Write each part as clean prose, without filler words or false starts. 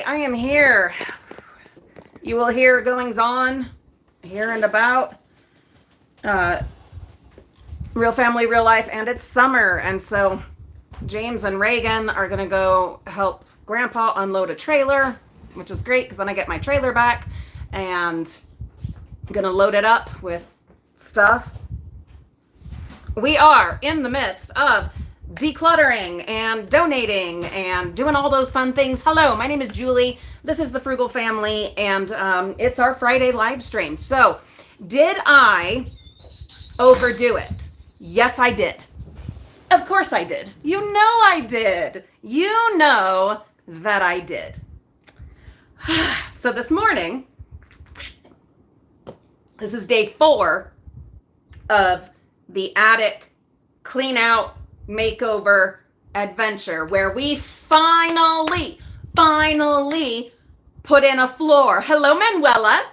I am here. You will hear goings on here and about. Real family, real life, and it's summer. And so James and Reagan are going to go help Grandpa unload a trailer, which is great because then I get my trailer back and I'm going to load it up with stuff. We are in the midst of decluttering and donating and doing all those fun things. Hello, my name is Julie. This is the Frugal Family, and it's our Friday live stream. So, did I overdo it? Yes, I did. Of course I did. You know I did. You know that I did. So this morning, this is day 4 of the attic clean out makeover adventure where we finally put in a floor. Hello, Manuela.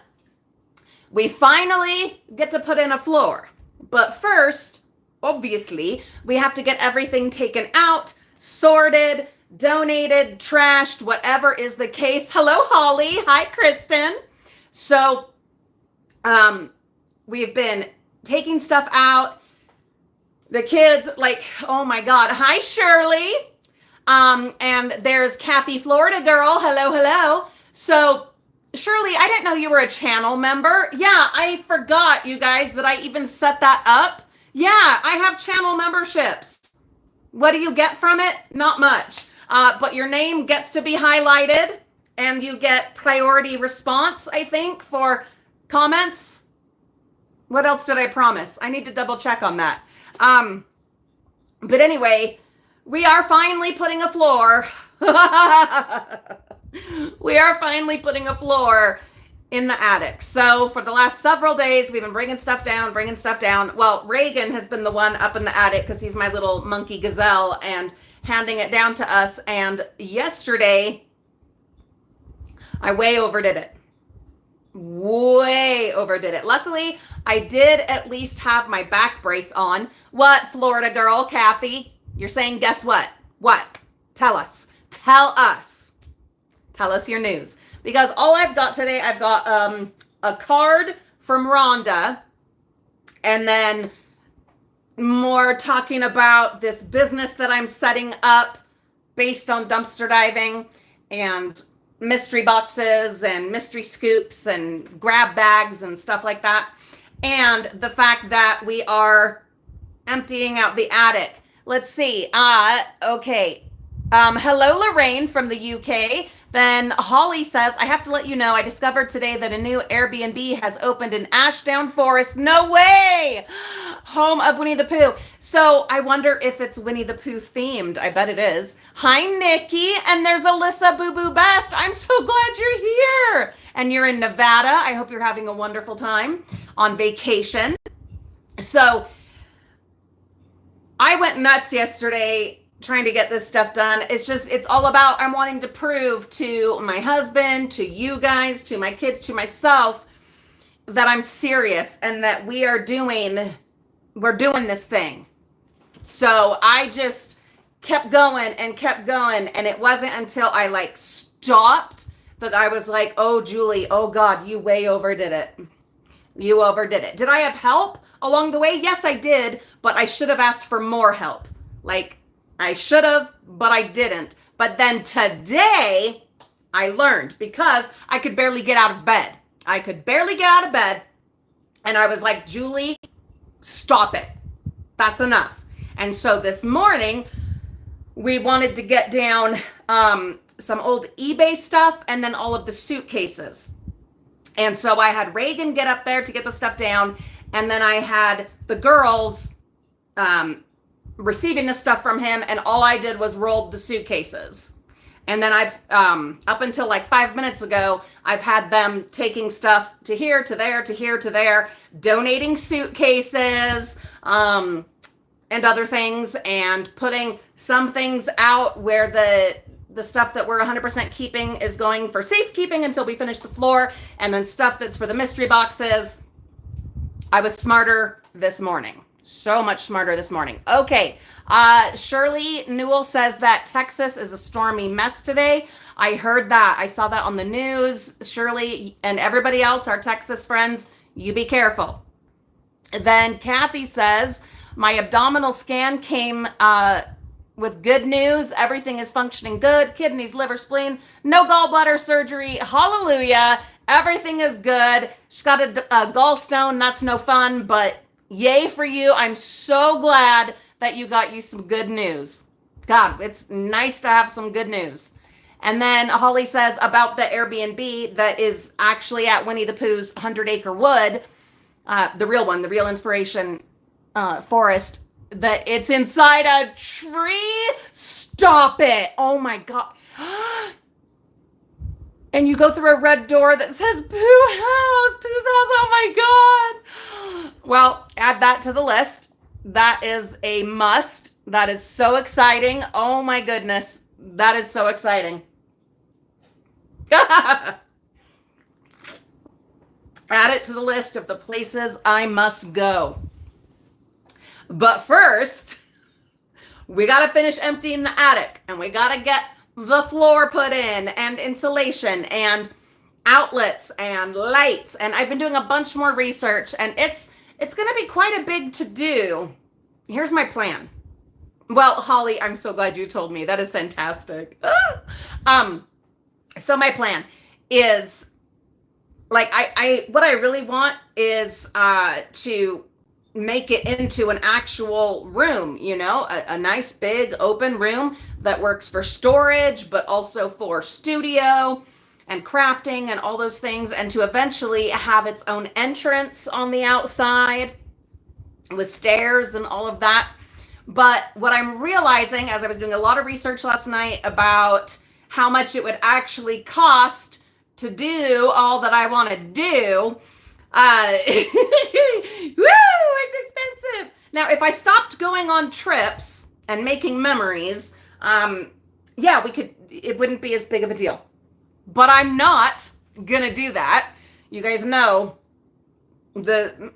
We finally get to put in a floor. But first, obviously, we have to get everything taken out, sorted, donated, trashed, whatever is the case. Hello, Holly. Hi, Kristen. So, we've been taking stuff out. The kids, like, oh my God. Hi, Shirley. And there's Kathy, Florida girl. Hello, hello. So, Shirley, I didn't know you were a channel member. Yeah, I forgot, you guys, that I even set that up. Yeah, I have channel memberships. What do you get from it? Not much. But your name gets to be highlighted and you get priority response, I think, for comments. What else did I promise? I need to double check on that. But anyway, we are finally putting a floor. We are finally putting a floor in the attic. So for the last several days, we've been bringing stuff down. Well, Reagan has been the one up in the attic because he's my little monkey gazelle and handing it down to us. And yesterday, I way overdid it. Luckily, I did at least have my back brace on. What, Florida girl, Kathy? You're saying, guess what? What? Tell us. Tell us your news. Because all I've got today, I've got a card from Rhonda, and then more talking about this business that I'm setting up based on dumpster diving and mystery boxes and mystery scoops and grab bags and stuff like that. And the fact that we are emptying out the attic. Let's see. Okay. Hello, Lorraine from the UK. Then Holly says, I have to let you know, I discovered today that a new Airbnb has opened in Ashdown Forest. No way! Home of Winnie the Pooh. So I wonder if it's Winnie the Pooh themed. I bet it is. Hi, Nikki. And there's Alyssa Boo Boo Best. I'm so glad you're here. And you're in Nevada. I hope you're having a wonderful time on vacation. So I went nuts yesterday trying to get this stuff done. It's all about, I'm wanting to prove to my husband, to you guys, to my kids, to myself, that I'm serious and that we're doing this thing. So I just kept going, and it wasn't until I stopped that I was like, oh, Julie, oh God, you way overdid it. You overdid it. Did I have help along the way? Yes, I did, but I should have asked for more help. I should have, but I didn't. But then today, I learned because I could barely get out of bed. And I was like, Julie, stop it. That's enough. And so this morning, we wanted to get down some old eBay stuff and then all of the suitcases. And so I had Reagan get up there to get the stuff down. And then I had the girls receiving the stuff from him, and all I did was rolled the suitcases. And then I've up until 5 minutes ago, I've had them taking stuff to here, to there, to here, to there, donating suitcases and other things, and putting some things out where the stuff that we're 100% keeping is going for safekeeping until we finish the floor, and then stuff that's for the mystery boxes. I was smarter this morning. So much smarter this morning. Okay. Shirley Newell says that Texas is a stormy mess today. I heard that. I saw that on the news. Shirley and everybody else, our Texas friends, you be careful. Then Kathy says, my abdominal scan came with good news. Everything is functioning good. Kidneys, liver, spleen, no gallbladder surgery. Hallelujah. Everything is good. She's got a gallstone. That's no fun, but yay for you. I'm so glad that you got you some good news. God, it's nice to have some good news. And then Holly says about the Airbnb that is actually at Winnie the Pooh's 100-acre wood, the real one, the real inspiration forest, that it's inside a tree. Stop it. Oh my God. And you go through a red door that says Pooh's house. Oh my God. Well, add that to the list. That is a must. That is so exciting. Oh my goodness. That is so exciting. Add it to the list of the places I must go. But first, we got to finish emptying the attic, and we got to get the floor put in, and insulation, and outlets, and lights. And I've been doing a bunch more research, and it's going to be quite a big to-do. Here's my plan. Well, Holly, I'm so glad you told me. That is fantastic. So my plan is, like, what I really want is to make it into an actual room, you know, a nice big open room that works for storage, but also for studio and crafting and all those things, and to eventually have its own entrance on the outside with stairs and all of that. But what I'm realizing, as I was doing a lot of research last night about how much it would actually cost to do all that I want to do, woo, it's expensive. Now, if I stopped going on trips and making memories, yeah, it wouldn't be as big of a deal. But I'm not gonna do that. You guys know the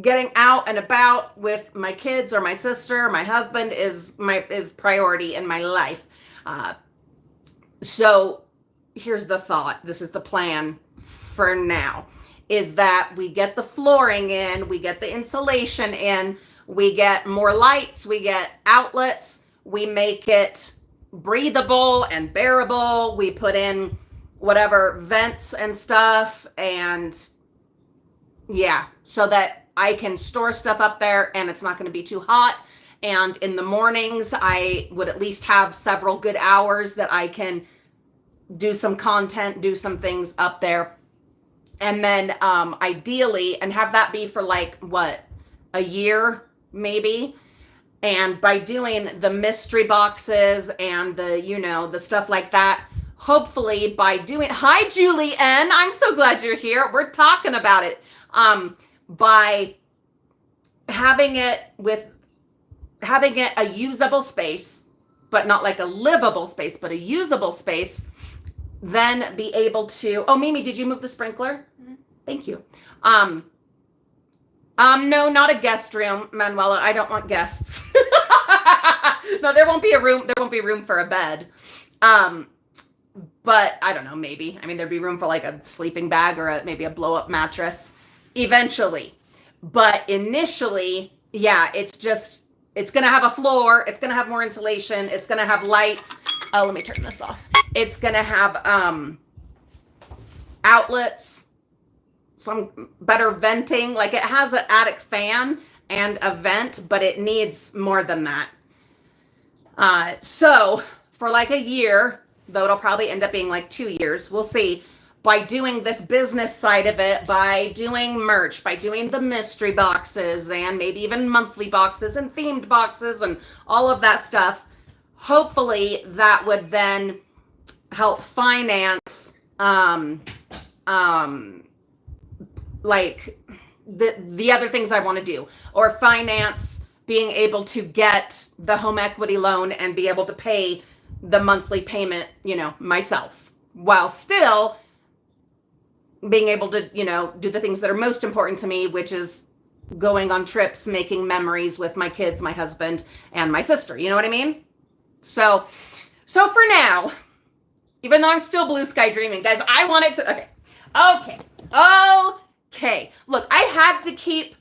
getting out and about with my kids or my sister, or my husband is priority in my life. So here's the thought. This is the plan for now, is that we get the flooring in, we get the insulation in, we get more lights, we get outlets, we make it breathable and bearable. We put in whatever vents and stuff, and yeah, so that I can store stuff up there and it's not going to be too hot. And in the mornings, I would at least have several good hours that I can do some content, do some things up there. And then ideally, and have that be for like, what, a year maybe? And by doing the mystery boxes and the, you know, the stuff like that, hopefully by doing, hi, Julie N. I'm so glad you're here. We're talking about it. By having it a usable space, but not like a livable space, but a usable space, then be able to, oh, Mimi, did you move the sprinkler? Mm-hmm. Thank you. No, not a guest room, Manuela. I don't want guests. No, there won't be room for a bed. But I don't know, maybe. I mean, there'd be room for like a sleeping bag or maybe a blow up mattress eventually. But initially, yeah, it's going to have a floor. It's going to have more insulation. It's going to have lights. Oh, let me turn this off. It's going to have outlets, some better venting. Like, it has an attic fan and a vent, but it needs more than that. So for like a year, though it'll probably end up being like 2 years, we'll see, by doing this business side of it, by doing merch, by doing the mystery boxes, and maybe even monthly boxes and themed boxes and all of that stuff, hopefully that would then help finance like the other things I want to do, or finance being able to get the home equity loan and be able to pay the monthly payment, you know, myself, while still being able to, you know, do the things that are most important to me, which is going on trips, making memories with my kids, my husband, and my sister. You know what I mean? So for now, Even though I'm still blue sky dreaming. Guys, I want it to, okay. Look, I had to keep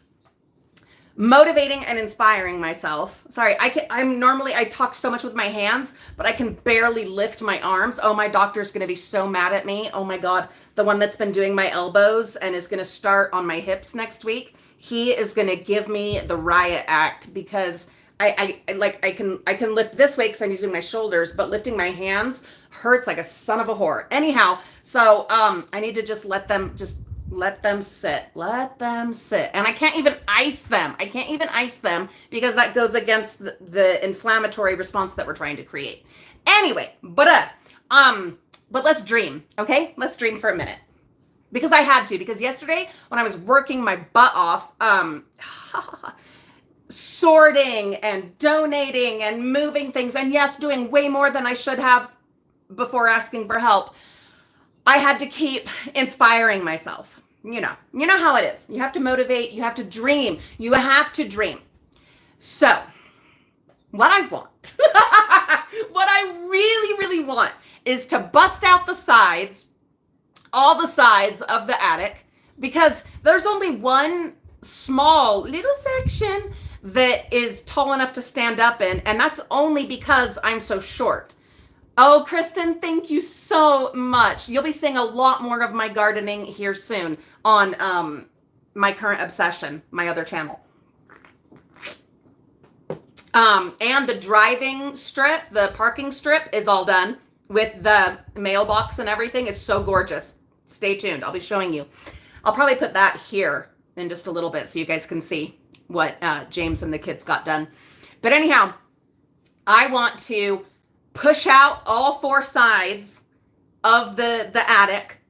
motivating and inspiring myself. Sorry, I talk so much with my hands, but I can barely lift my arms. Oh, my doctor's going to be so mad at me. Oh my God. The one that's been doing my elbows and is going to start on my hips next week. He is going to give me the riot act because I can lift this way because I'm using my shoulders, but lifting my hands hurts like a son of a whore. Anyhow, so I need to just let them sit. And I can't even ice them because that goes against the inflammatory response that we're trying to create. Anyway, but let's dream, okay? Let's dream for a minute. Because I had to, because yesterday when I was working my butt off, sorting and donating and moving things, and yes, doing way more than I should have before asking for help, I had to keep inspiring myself. You know how it is. You have to motivate, you have to dream. So, what I want, what I really, really want is to bust out the sides, all the sides of the attic, because there's only one small little section that is tall enough to stand up in, and that's only because I'm so short. Oh, Kristen, thank you so much. You'll be seeing a lot more of my gardening here soon on my current obsession, my other channel. And the driving strip, the parking strip is all done with the mailbox and everything. It's so gorgeous. Stay tuned. I'll be showing you. I'll probably put that here in just a little bit so you guys can see what James and the kids got done. But anyhow, I want to push out all four sides of the attic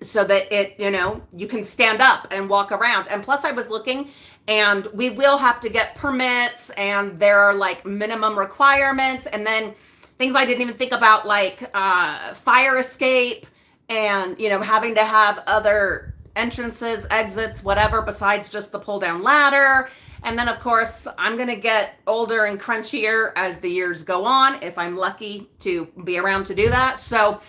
so that it, you can stand up and walk around. And plus I was looking, and we will have to get permits, and there are like minimum requirements, and then things I didn't even think about, like fire escape and, having to have other entrances, exits, whatever, besides just the pull down ladder. And then, of course, I'm going to get older and crunchier as the years go on, if I'm lucky to be around to do that. So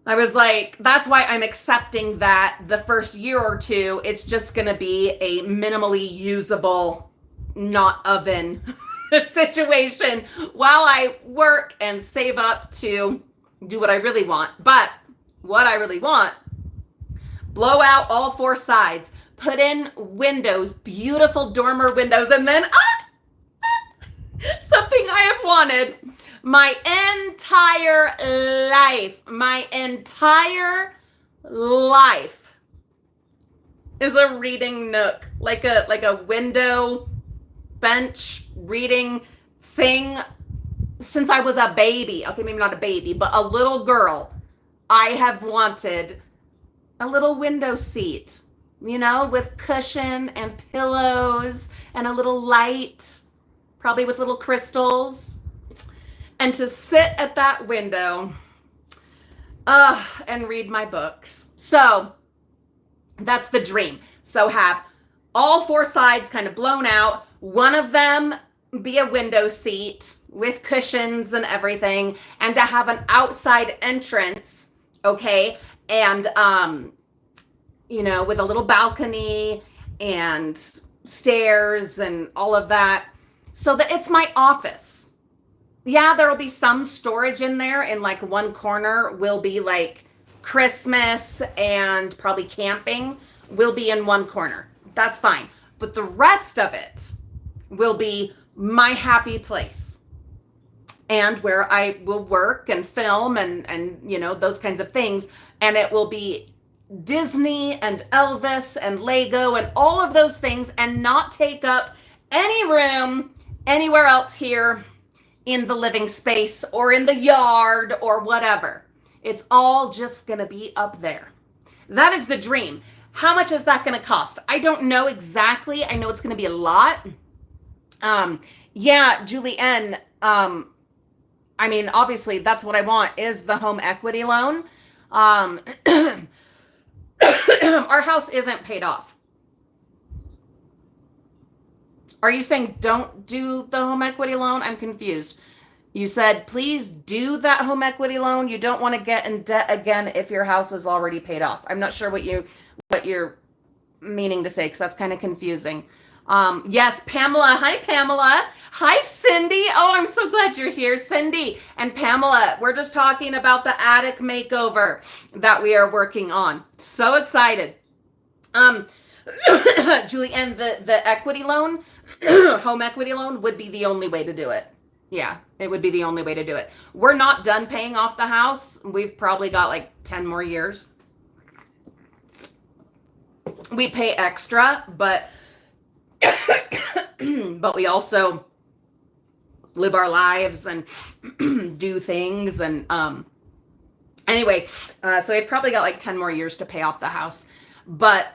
I was like, that's why I'm accepting that the first year or two, it's just going to be a minimally usable, not oven situation while I work and save up to do what I really want. But what I really want, blow out all four sides, put in windows, beautiful dormer windows, and then something I have wanted my entire life is a reading nook, like a window bench reading thing since I was a baby. Okay, maybe not a baby, but a little girl. I have wanted a little window seat, with cushion and pillows and a little light, probably with little crystals, and to sit at that window and read my books. So that's the dream. So have all four sides kind of blown out, one of them be a window seat with cushions and everything, and to have an outside entrance, okay, and with a little balcony and stairs and all of that, so that it's my office. Yeah, there will be some storage in there. In like one corner will be like Christmas and probably camping will be in one corner. That's fine. But the rest of it will be my happy place, and where I will work and film and those kinds of things. And it will be Disney and Elvis and Lego and all of those things, and not take up any room anywhere else here in the living space or in the yard or whatever. It's all just going to be up there. That is the dream. How much is that going to cost? I don't know exactly. I know it's going to be a lot. Yeah, Julie N. Obviously that's what I want, is the home equity loan. Our house isn't paid off. Are you saying don't do the home equity loan? I'm confused. You said, please do that home equity loan. You don't want to get in debt again if your house is already paid off. I'm not sure what you're meaning to say, because that's kind of confusing. Yes, Pamela. Hi, Pamela. Hi, Cindy. Oh, I'm so glad you're here, Cindy. And Pamela, we're just talking about the attic makeover that we are working on. So excited. Julie, and the equity loan, home equity loan would be the only way to do it. Yeah, it would be the only way to do it. We're not done paying off the house. We've probably got like 10 more years. We pay extra, but we also live our lives and do things. And anyway, so we've probably got like 10 more years to pay off the house. But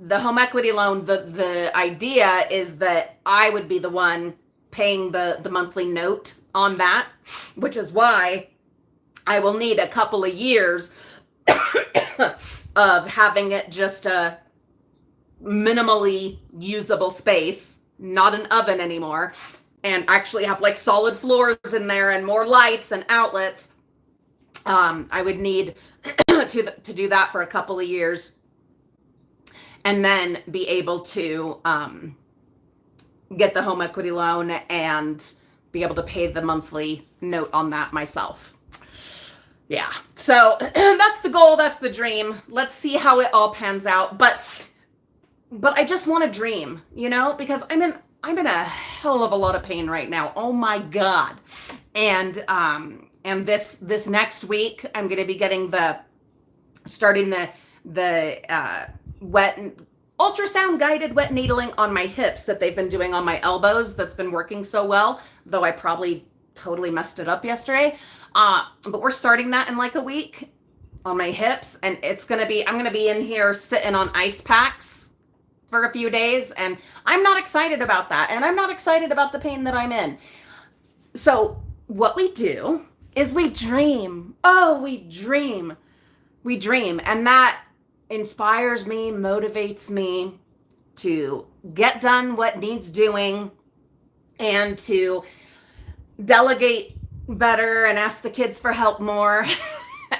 the home equity loan, the idea is that I would be the one paying the monthly note on that, which is why I will need a couple of years of having it just a minimally usable space, not an oven anymore, and actually have like solid floors in there and more lights and outlets. I would need to do that for a couple of years, and then be able to get the home equity loan and be able to pay the monthly note on that myself. Yeah, so that's the goal, that's the dream. Let's see how it all pans out. But I just want to dream, you know, because I'm in a hell of a lot of pain right now. Oh my God. And this next week I'm going to be getting starting the wet ultrasound guided wet needling on my hips that they've been doing on my elbows. That's been working so well, though I probably totally messed it up yesterday. But we're starting that in like a week on my hips, and I'm going to be in here sitting on ice packs for a few days, and I'm not excited about that, and I'm not excited about the pain that I'm in. So what we do is we dream. Oh, we dream. And that inspires me, motivates me to get done what needs doing and to delegate better and ask the kids for help more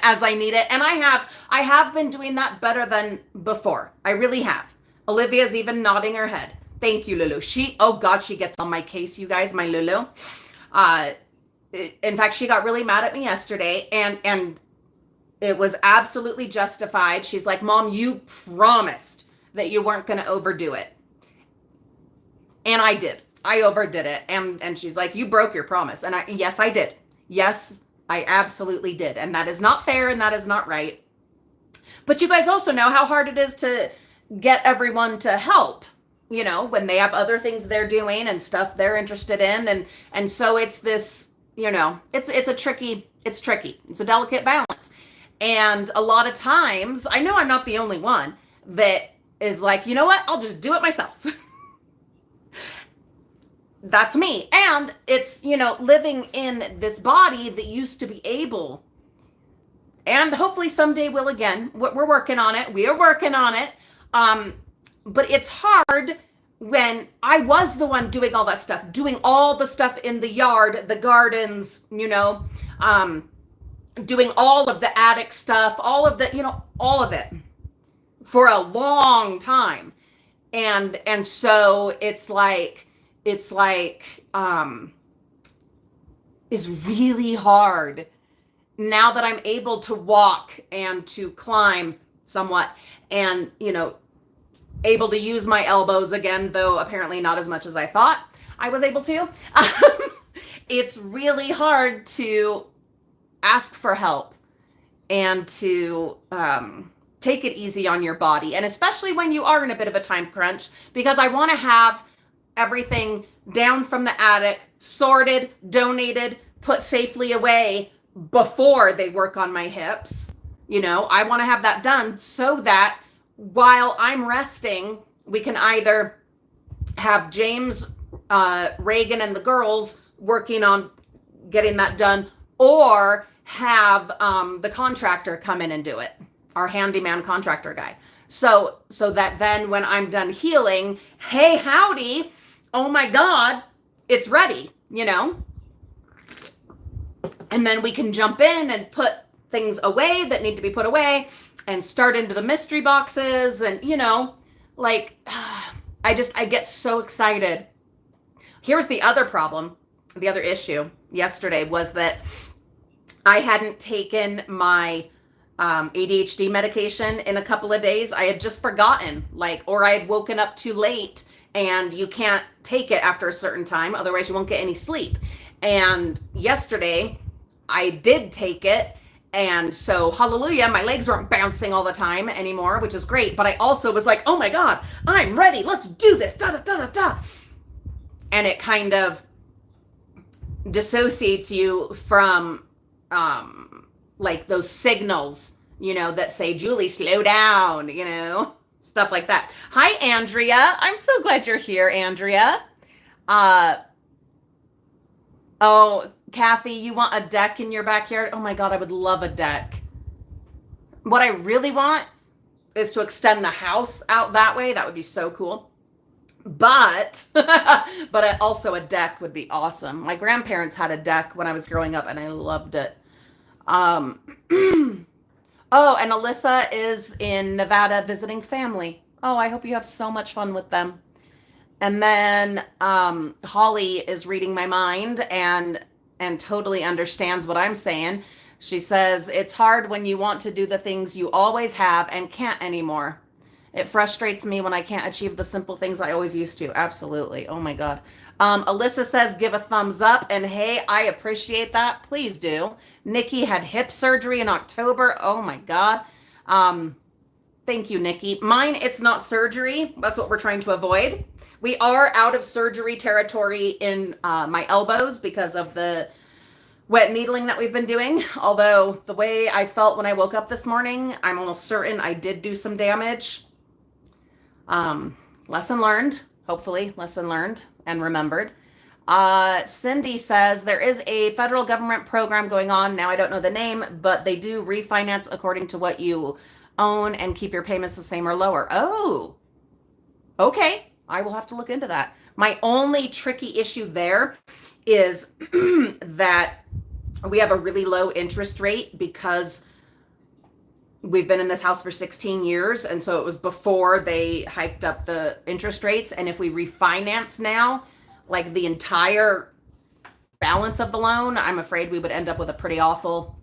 as I need it. And I have been doing that better than before. I really have. Olivia's even nodding her head. Thank you, Lulu. Oh God, she gets on my case, you guys, my Lulu. In fact, she got really mad at me yesterday, and it was absolutely justified. She's like, Mom, you promised that you weren't going to overdo it. And I did. I overdid it. And she's like, you broke your promise. And yes, I did. Yes, I absolutely did. And that is not fair, and that is not right. But you guys also know how hard it is to get everyone to help, you know, when they have other things they're doing and stuff they're interested in. And so it's this, you know, it's tricky. It's a delicate balance. And a lot of times, I know I'm not the only one that is like, you know what, I'll just do it myself. That's me. And it's, you know, living in this body that used to be able, and hopefully someday will again. We're working on it. We are working on it. But it's hard when I was the one doing all that stuff, doing all the stuff in the yard, the gardens, you know, doing all of the attic stuff, all of the, you know, all of it for a long time. And so it's really hard now that I'm able to walk and to climb somewhat, and, you know, able to use my elbows again, though apparently not as much as I thought I was able to. It's really hard to ask for help and to take it easy on your body. And especially when you are in a bit of a time crunch, because I want to have everything down from the attic, sorted, donated, put safely away before they work on my hips. You know, I want to have that done so that while I'm resting, we can either have James, Reagan, and the girls working on getting that done, or have the contractor come in and do it, our handyman contractor guy. So that then when I'm done healing, hey, howdy, oh my God, it's ready, you know? And then we can jump in and put things away that need to be put away and start into the mystery boxes. And, like, I get so excited. Here's the other problem. The other issue yesterday was that I hadn't taken my ADHD medication in a couple of days. I had just forgotten, or I had woken up too late, and you can't take it after a certain time. Otherwise, you won't get any sleep. And yesterday, I did take it. And so, hallelujah, my legs weren't bouncing all the time anymore, which is great. But I also was like, oh my God, I'm ready. Let's do this. Da, da, da, da, da. And it kind of dissociates you from those signals, that say, Julie, slow down, stuff like that. Hi, Andrea. I'm so glad you're here, Andrea. Oh, Kathy, you want a deck in your backyard? Oh my God, I would love a deck. What I really want is to extend the house out that way. That would be so cool. But also a deck would be awesome. My grandparents had a deck when I was growing up, and I loved it. Oh, and Alyssa is in Nevada visiting family. Oh, I hope you have so much fun with them. And then Holly is reading my mind and totally understands what I'm saying. She says, it's hard when you want to do the things you always have and can't anymore. It frustrates me when I can't achieve the simple things I always used to. Absolutely. Oh my God. Alyssa says, give a thumbs up. And hey, I appreciate that. Please do. Nikki had hip surgery in October. Oh my God. Thank you, Nikki. Mine, it's not surgery. That's what we're trying to avoid. We are out of surgery territory in my elbows because of the wet needling that we've been doing. Although the way I felt when I woke up this morning, I'm almost certain I did do some damage. Lesson learned, hopefully lesson learned and remembered. Cindy says there is a federal government program going on. Now I don't know the name, but they do refinance according to what you own and keep your payments the same or lower. Oh, okay. I will have to look into that. My only tricky issue there is that we have a really low interest rate because we've been in this house for 16 years. And so it was before they hiked up the interest rates. And if we refinance now, the entire balance of the loan, I'm afraid we would end up with a pretty awful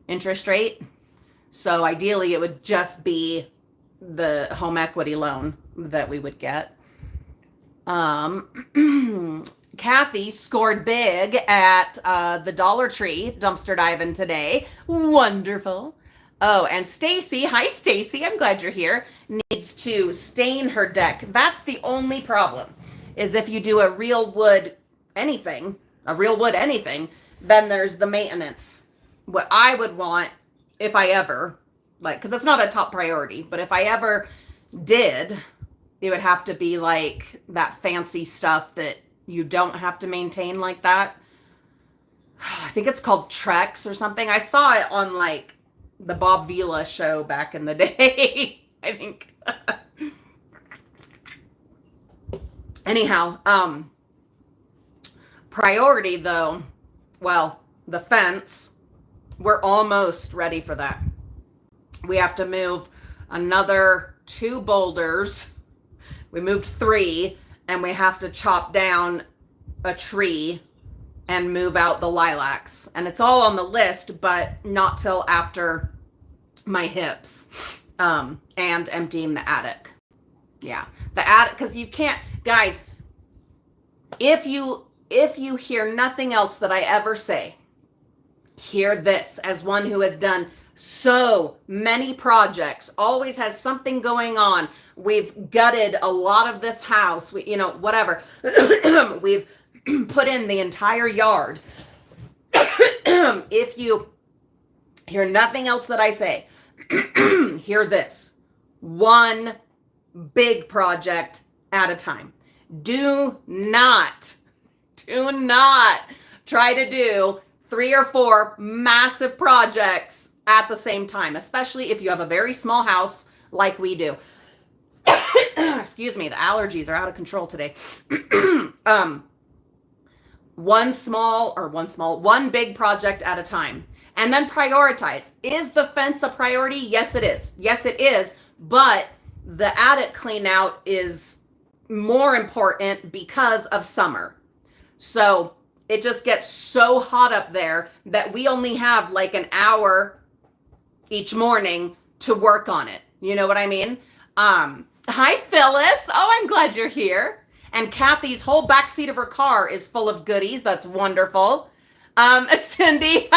interest rate. So ideally it would just be the home equity loan that we would get. Kathy scored big at the Dollar Tree dumpster diving today. Wonderful. Oh, and Stacy, hi Stacy, I'm glad you're here, needs to stain her deck. That's the only problem, is if you do a real wood anything, then there's the maintenance. What I would want, if I ever, because it's not a top priority, but if I ever did, it would have to be that fancy stuff that you don't have to maintain like that. I think it's called Trex or something. I saw it on the Bob Vila show back in the day. I think. Anyhow, priority though, well, the fence, we're almost ready for that. We have to move another 2 boulders. We moved 3, and we have to chop down a tree and move out the lilacs. And it's all on the list, but not till after my hips, and emptying the attic. Yeah, the attic, because you can't, guys, if you hear nothing else that I ever say, hear this as one who has done so many projects, always has something going on. We've gutted a lot of this house, whatever. We've put in the entire yard. If you hear nothing else that I say, hear this. One big project at a time. Do not try to do 3 or 4 massive projects at the same time, especially if you have a very small house like we do. Excuse me, the allergies are out of control today. one big project at a time. And then prioritize. Is the fence a priority? Yes, it is. Yes, it is. But the attic clean out is more important because of summer. So it just gets so hot up there that we only have like an hour each morning to work on it. You know what I mean? Hi, Phyllis. Oh, I'm glad you're here. And Kathy's whole backseat of her car is full of goodies. That's wonderful. Cindy.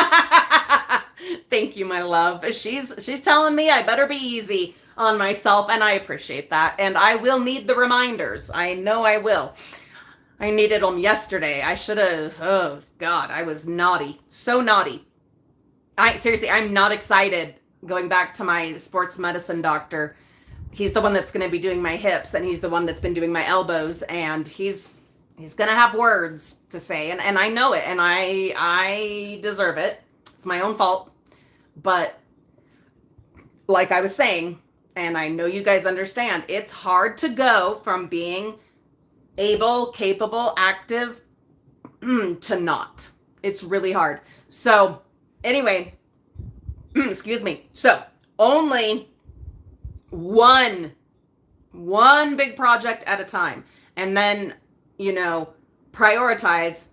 Thank you, my love. She's telling me I better be easy on myself, and I appreciate that. And I will need the reminders. I know I will. I needed them yesterday. I should have. Oh God, I was naughty. So naughty. Seriously, I'm not excited going back to my sports medicine doctor. He's the one that's going to be doing my hips, and he's the one that's been doing my elbows, and he's going to have words to say, and I know it, and I deserve it. It's my own fault. But like I was saying, and I know you guys understand, it's hard to go from being able, capable, active to not. It's really hard. So anyway, excuse me. So only one big project at a time. And then, prioritize,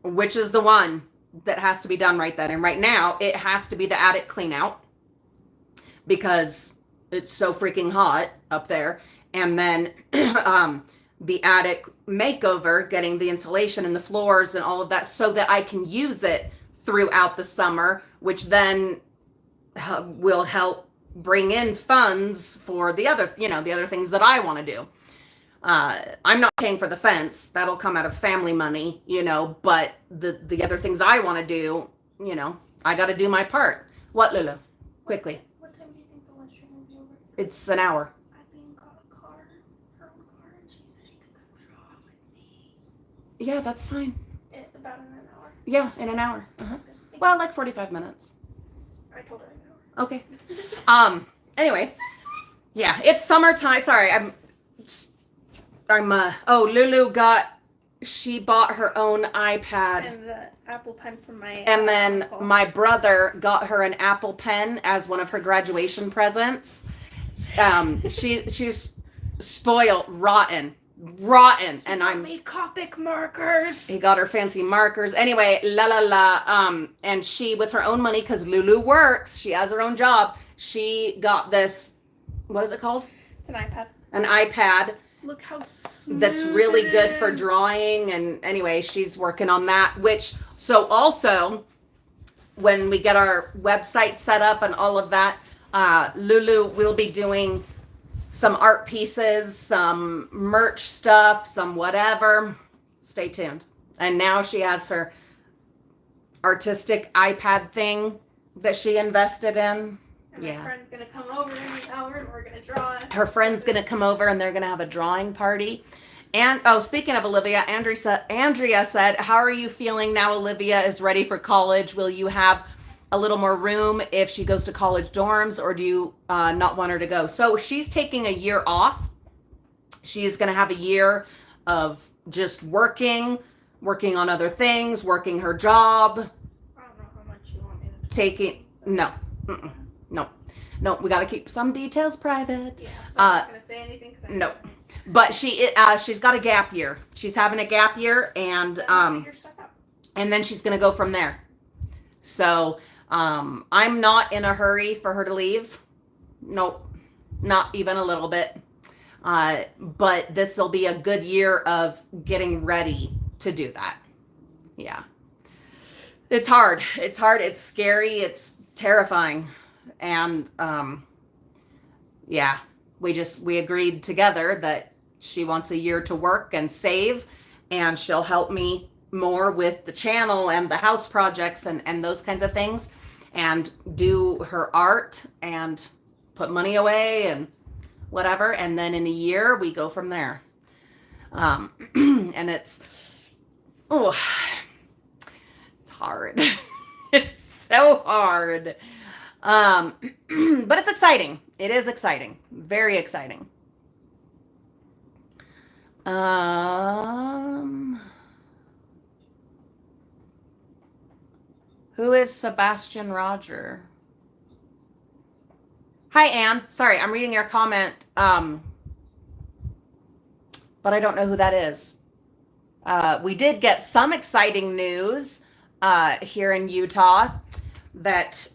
which is the one that has to be done right then. And right now it has to be the attic clean out because it's so freaking hot up there. And then the attic makeover, getting the insulation and the floors and all of that so that I can use it throughout the summer, which then will help bring in funds for the other things that I want to do. I'm not paying for the fence. That'll come out of family money, but the other things I want to do, I got to do my part. What, Lulu? Quickly. What time do you think the Livestream will be over? It's an hour. Eileen got her own car, and she said she could come draw with me. Yeah, that's fine. About in an hour? Yeah, in an hour. Uh-huh. Well, like 45 minutes. I told her an hour. Okay. Anyway. Yeah, it's summertime. Sorry, Lulu she bought her own iPad. And the Apple Pen from my And then uncle. my brother got her an Apple Pen as one of her graduation presents. She's spoiled, rotten. And I made Copic markers. He got her fancy markers. Anyway, and she, with her own money, because Lulu works, she has her own job, she got this, what is it called? It's an iPad. An iPad. Look how smooth that's really good is. for drawing. And anyway, she's working on that, so also when we get our website set up and all of that, Lulu will be doing some art pieces, some merch stuff, some whatever. Stay tuned. And now she has her artistic iPad thing that she invested in. And my friend's going to come over in the hour and we're going to draw. Her friend's going to come over and they're going to have a drawing party. And, speaking of Olivia, Andrea said, how are you feeling now Olivia is ready for college? Will you have a little more room if she goes to college dorms, or do you not want her to go? So she's taking a year off. She's going to have a year of just working on other things, working her job. I don't know how much you want me to No, we got to keep some details private. Yeah, so I'm not going to say anything. No. But she's got a gap year. She's having a gap year, and then she's going to go from there. So I'm not in a hurry for her to leave. Nope, not even a little bit. But this will be a good year of getting ready to do that. Yeah. It's hard. It's scary. It's terrifying. And we agreed together that she wants a year to work and save, and she'll help me more with the channel and the house projects and those kinds of things, and do her art and put money away and whatever. And then in a year we go from there. And it's hard. It's so hard. But it's exciting. It is exciting. Very exciting. Who is Sebastian Roger? Hi, Anne. Sorry, I'm reading your comment, but I don't know who that is. We did get some exciting news here in Utah that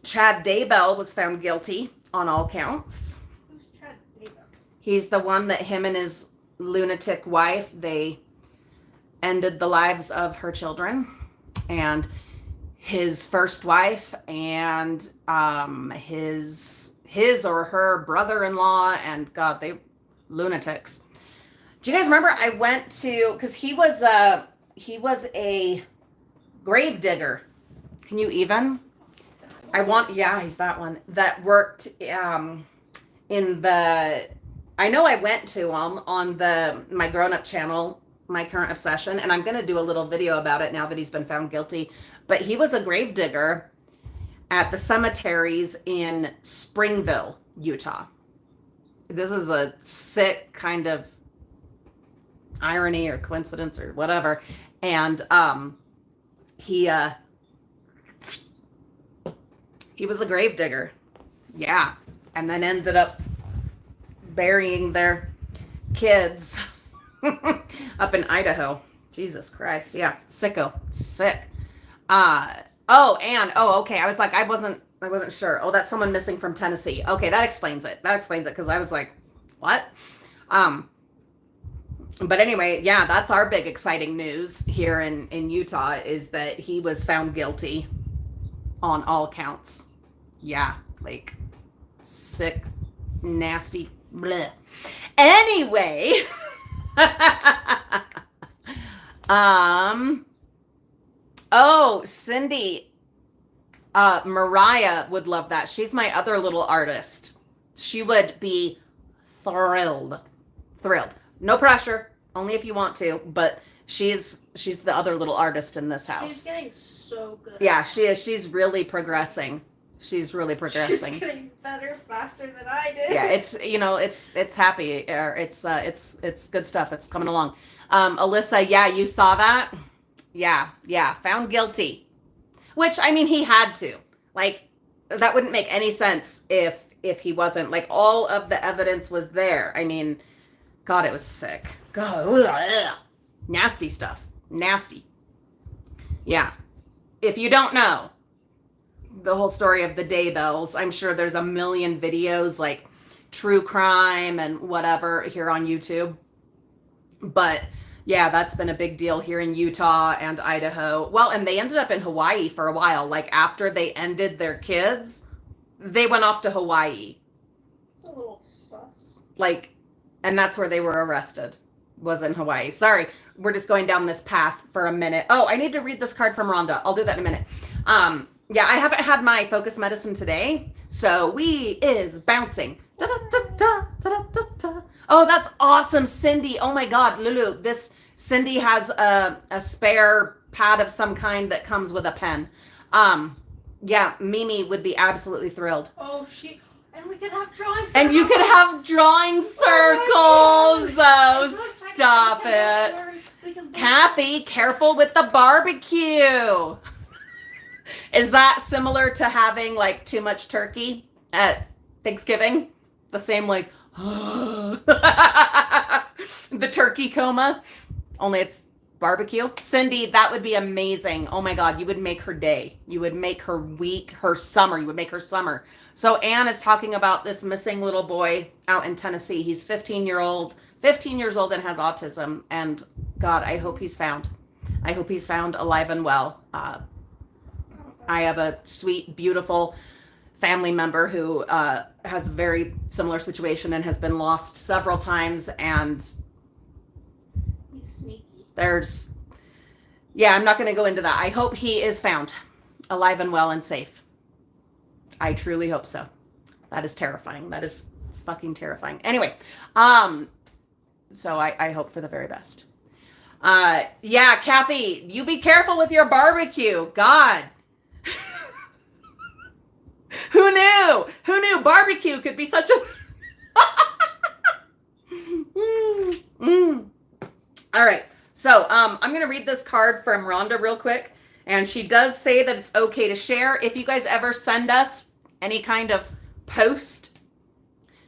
Chad Daybell was found guilty on all counts. Who's Chad Daybell? He's the one that him and his lunatic wife, they ended the lives of her children. And his first wife and his or her brother-in-law, and God, they lunatics. Do you guys remember I went to, because he was a grave digger. Can you even? Yeah, he's that one that worked in the, I know I went to him on my grown-up channel, My Current Obsession, and I'm going to do a little video about it now that he's been found guilty. But he was a grave digger at the cemeteries in Springville, Utah. This is a sick kind of irony or coincidence or whatever. And he was a grave digger. Yeah. And then ended up burying their kids up in Idaho. Jesus Christ. Yeah. Sicko. Sick. Okay. I was like, I wasn't sure. Oh, that's someone missing from Tennessee. Okay, that explains it. Because I was like, what? But anyway, yeah, that's our big exciting news here in Utah, is that he was found guilty on all counts. Yeah, like sick, nasty, bleh. Anyway, oh, Cindy, Mariah would love that. She's my other little artist. She would be thrilled. No pressure, only if you want to, but she's the other little artist in this house. She's getting so good. Yeah, she is. She's really progressing. She's getting better faster than I did. Yeah, it's happy. It's good stuff. It's coming along. Alyssa, yeah, you saw that? Yeah, found guilty. Which, I mean, he had to. Like, that wouldn't make any sense if he wasn't. Like, all of the evidence was there. I mean, God, it was sick. God, ugh. Nasty stuff. Nasty. Yeah. If you don't know the whole story of the Daybells, I'm sure there's a million videos, like true crime and whatever, here on YouTube. But yeah, that's been a big deal here in Utah and Idaho. Well, and they ended up in Hawaii for a while. Like, after they ended their kids, they went off to Hawaii. A little sus. Like, and that's where they were arrested, was in Hawaii. Sorry, we're just going down this path for a minute. Oh, I need to read this card from Rhonda. I'll do that in a minute. Yeah, I haven't had my focus medicine today, so we is bouncing. Da-da-da-da-da-da-da. Oh, that's awesome, Cindy. Oh my God, Lulu, Cindy has a spare pad of some kind that comes with a pen. Yeah, Mimi would be absolutely thrilled. Oh, and we could have drawing circles. And you could have drawing circles. Oh, stop it. Kathy, careful with the barbecue. Is that similar to having like too much turkey at Thanksgiving? The same, like, the turkey coma, only it's barbecue. Cindy, that would be amazing. Oh my God, you would make her day. You would make her week, her summer. You would make her summer. So Anne is talking about this missing little boy out in Tennessee. He's 15 years old and has autism. And God, I hope he's found. I hope he's found alive and well. I have a sweet, beautiful family member who has a very similar situation and has been lost several times. And he's sneaky. I'm not going to go into that. I hope he is found alive and well and safe. I truly hope so. That is terrifying. That is fucking terrifying. Anyway, so I hope for the very best. Yeah, Kathy, you be careful with your barbecue. God. Who knew barbecue could be such a All right. So, I'm going to read this card from Rhonda real quick. And she does say that it's okay to share. If you guys ever send us any kind of post,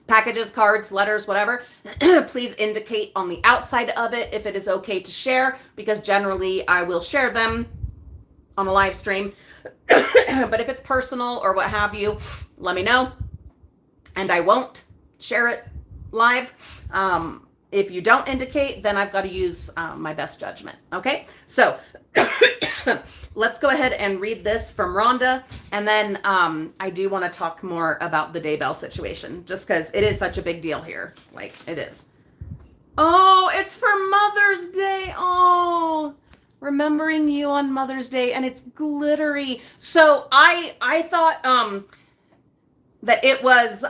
packages, cards, letters, whatever, please indicate on the outside of it if it is okay to share, because generally I will share them on a live stream. But if it's personal or what have you, let me know, and I won't share it live. If you don't indicate, then I've got to use my best judgment. Okay, so let's go ahead and read this from Rhonda, and then I do want to talk more about the Daybell situation, just because it is such a big deal here. Like, it is. Oh, it's for Mother's Day. Oh, remembering you on Mother's Day, and it's glittery. So I thought that it was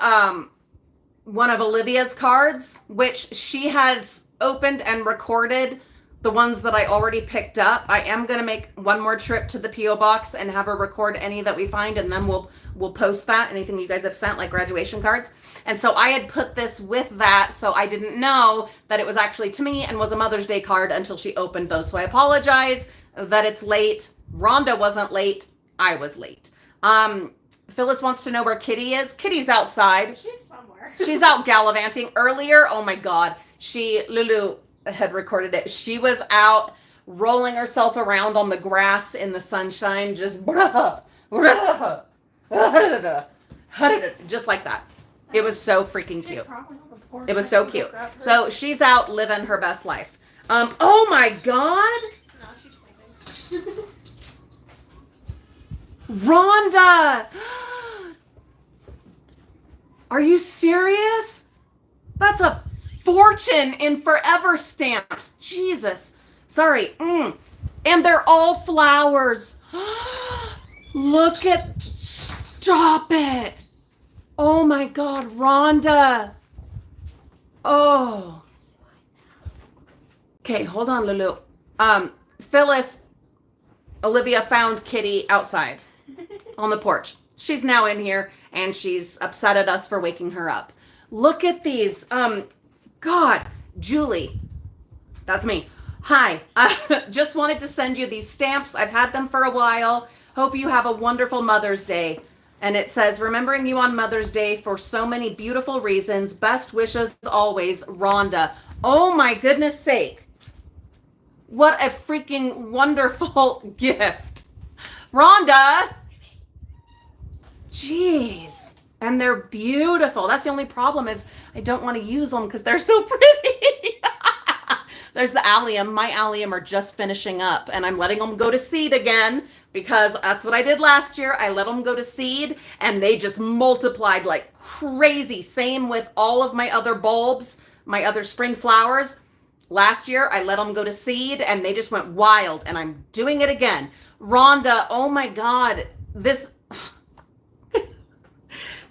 one of Olivia's cards, which she has opened and recorded the ones that I already picked up. I am going to make one more trip to the P.O. box and have her record any that we find, and then we'll post that, anything you guys have sent, like graduation cards. And so I had put this with that, so I didn't know that it was actually to me and was a Mother's Day card until she opened those. So I apologize that it's late. Rhonda wasn't late. I was late. Phyllis wants to know where Kitty is. Kitty's outside. She's somewhere. She's out gallivanting. Earlier, oh my God, Lulu had recorded it. She was out rolling herself around on the grass in the sunshine, just just like that. It was so freaking cute. It was so cute. So she's out living her best life. Oh my God. No, she's sleeping. Rhonda! Are you serious? That's a fortune in forever stamps. Jesus. Sorry. And they're all flowers. Look at... Stop it. Oh my God, Rhonda. Oh. Okay, hold on, Lulu. Phyllis, Olivia found Kitty outside on the porch. She's now in here, and she's upset at us for waking her up. Look at these. God, Julie, that's me. Hi, just wanted to send you these stamps. I've had them for a while. Hope you have a wonderful Mother's Day. And it says, remembering you on Mother's Day for so many beautiful reasons. Best wishes always, Rhonda. Oh my goodness sake. What a freaking wonderful gift. Rhonda. Jeez. And they're beautiful. That's the only problem is I don't want to use them because they're so pretty. There's the allium. My allium are just finishing up, and I'm letting them go to seed again because that's what I did last year. I let them go to seed, and they just multiplied like crazy. Same with all of my other bulbs, my other spring flowers. Last year, I let them go to seed, and they just went wild, and I'm doing it again. Rhonda, oh my God, this...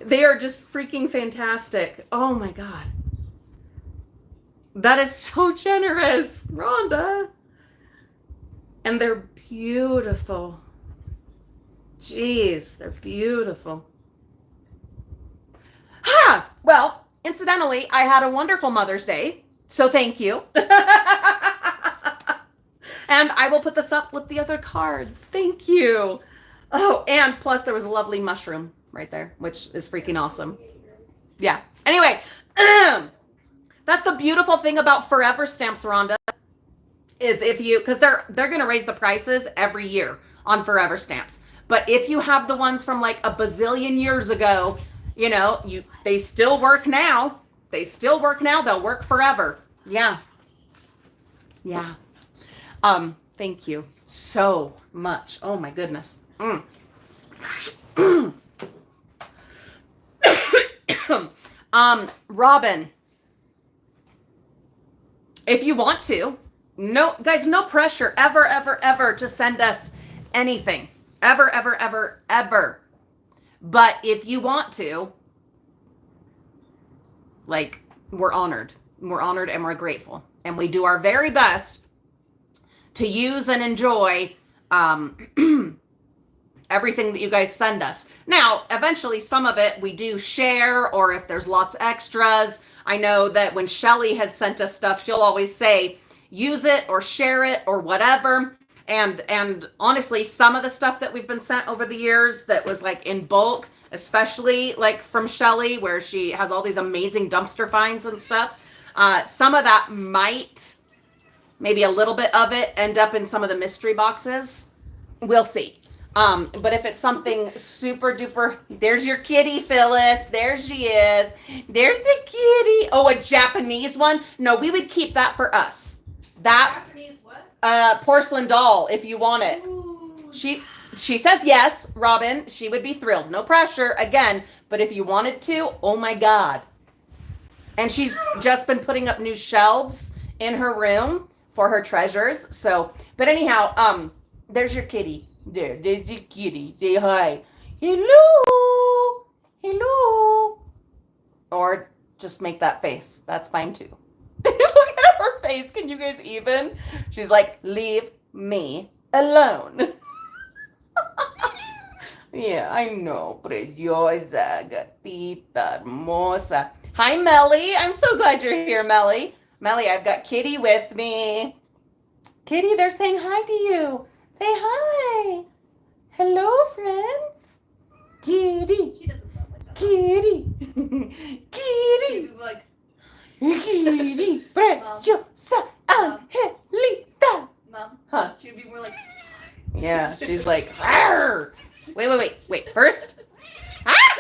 They are just freaking fantastic. Oh my God. That is so generous, Rhonda. And they're beautiful. Jeez, they're beautiful. Ha! Well, incidentally, I had a wonderful Mother's Day, so thank you. And I will put this up with the other cards. Thank you. Oh, and plus there was a lovely mushroom right there, which is freaking awesome. Yeah. Anyway, that's the beautiful thing about forever stamps, Rhonda, is if you, because they're going to raise the prices every year on forever stamps. But if you have the ones from like a bazillion years ago, you know, they still work now. They still work now. They'll work forever. Yeah. Yeah. Thank you so much. Oh my goodness. Robin, if you want to, no, guys, no pressure ever to send us anything. Ever. But if you want to, like, we're honored. We're honored and we're grateful. And we do our very best to use and enjoy everything that you guys send us. Now, eventually some of it we do share, or if there's lots of extras. I know that when Shelly has sent us stuff, she'll always say, use it or share it or whatever. And honestly, some of the stuff that we've been sent over the years that was like in bulk, especially like from Shelly, where she has all these amazing dumpster finds and stuff, some of that might, maybe a little bit of it, end up in some of the mystery boxes. We'll see. But if it's something super duper, there's your kitty, Phyllis. There she is. There's the kitty. Oh, a Japanese one? No, we would keep that for us. That Japanese what? Porcelain doll, if you want it. Ooh. She says yes, Robin. She would be thrilled. No pressure, again. But if you wanted to, oh my God. And she's just been putting up new shelves in her room for her treasures. So, but anyhow, there's your kitty. There's the kitty. Say hi. Hello. Hello. Or just make that face. That's fine too. Look at her face. Can you guys even? She's like, leave me alone. Yeah, I know. Preciosa, gatita, hermosa. Hi, Melly. I'm so glad you're here, Melly. Melly, I've got Kitty with me. Kitty, they're saying hi to you. Say hi. Hello, friends. Kitty. She doesn't sound like that. Kitty. Kitty. She'd be like, Kitty. Preciosa, Angelita. Mom. Huh? She'd be more like, Yeah, she's like, "Arr." Wait. First. Ah!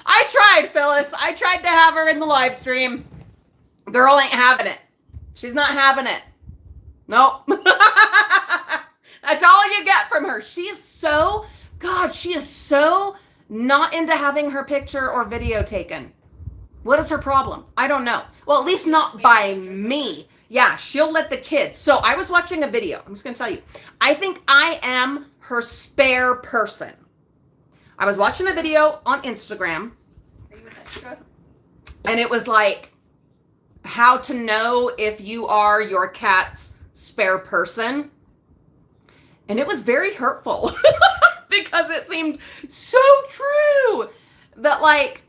I tried, Phyllis. I tried to have her in the live stream. Girl ain't having it. She's not having it. Nope. That's all you get from her. She is so not into having her picture or video taken. What is her problem? I don't know. Well, at least not by me. Yeah, she'll let the kids. So I was watching a video. I'm just going to tell you. I think I am her spare person. I was watching a video on Instagram. are you an extra? And it was like how to know if you are your cat's spare person. And it was very hurtful because it seemed so true that like,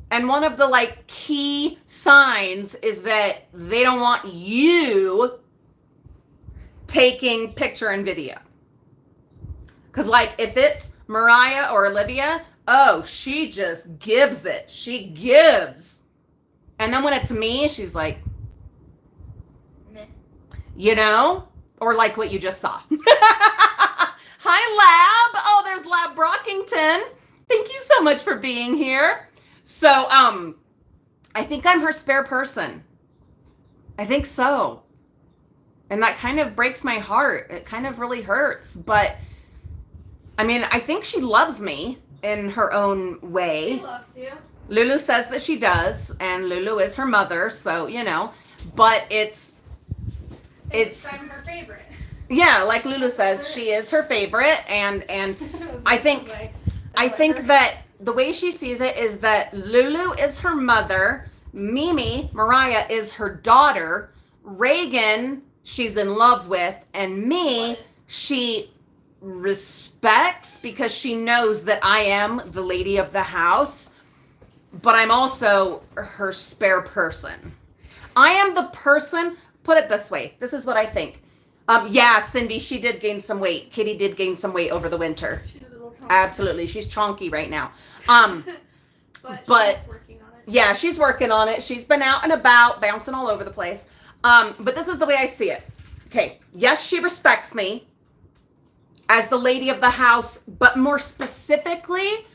and one of the like key signs is that they don't want you taking picture and video. Cause like if it's Mariah or Olivia, oh, she just gives it. She gives. And then when it's me, she's like, Meh. you know, or like what you just saw. Hi, Lab. Oh, there's Lab Brockington. Thank you so much for being here. So, I think I'm her spare person. I think so. And that kind of breaks my heart. It kind of really hurts. But, I mean, I think she loves me in her own way. She loves you. Lulu says that she does, and Lulu is her mother, so, you know. But it's I'm her favorite. yeah, like Lulu says, she is her favorite, and I think that the way she sees it is that Lulu is her mother, Mimi, Mariah, is her daughter, Reagan, she's in love with, and me, she respects because she knows that I am the lady of the house, but I'm also her spare person. I am the person, put it this way, this is what I think. Yeah, Cindy, she did gain some weight. Kitty did gain some weight over the winter. She's a little chonky. Absolutely. She's chonky right now. But she's working on it. Yeah, she's working on it. She's been out and about, bouncing all over the place. But this is the way I see it. Okay. Yes, she respects me as the lady of the house, but more specifically,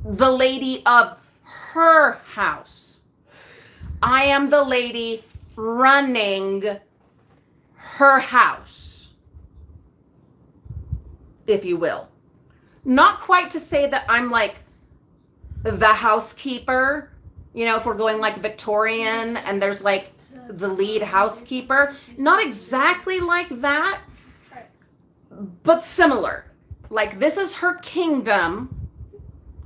the lady of her house. I am the lady running her house, if you will. Not quite to say that I'm like the housekeeper, you know, if we're going like Victorian and there's like the lead housekeeper. Not exactly like that, but similar. Like this is her kingdom.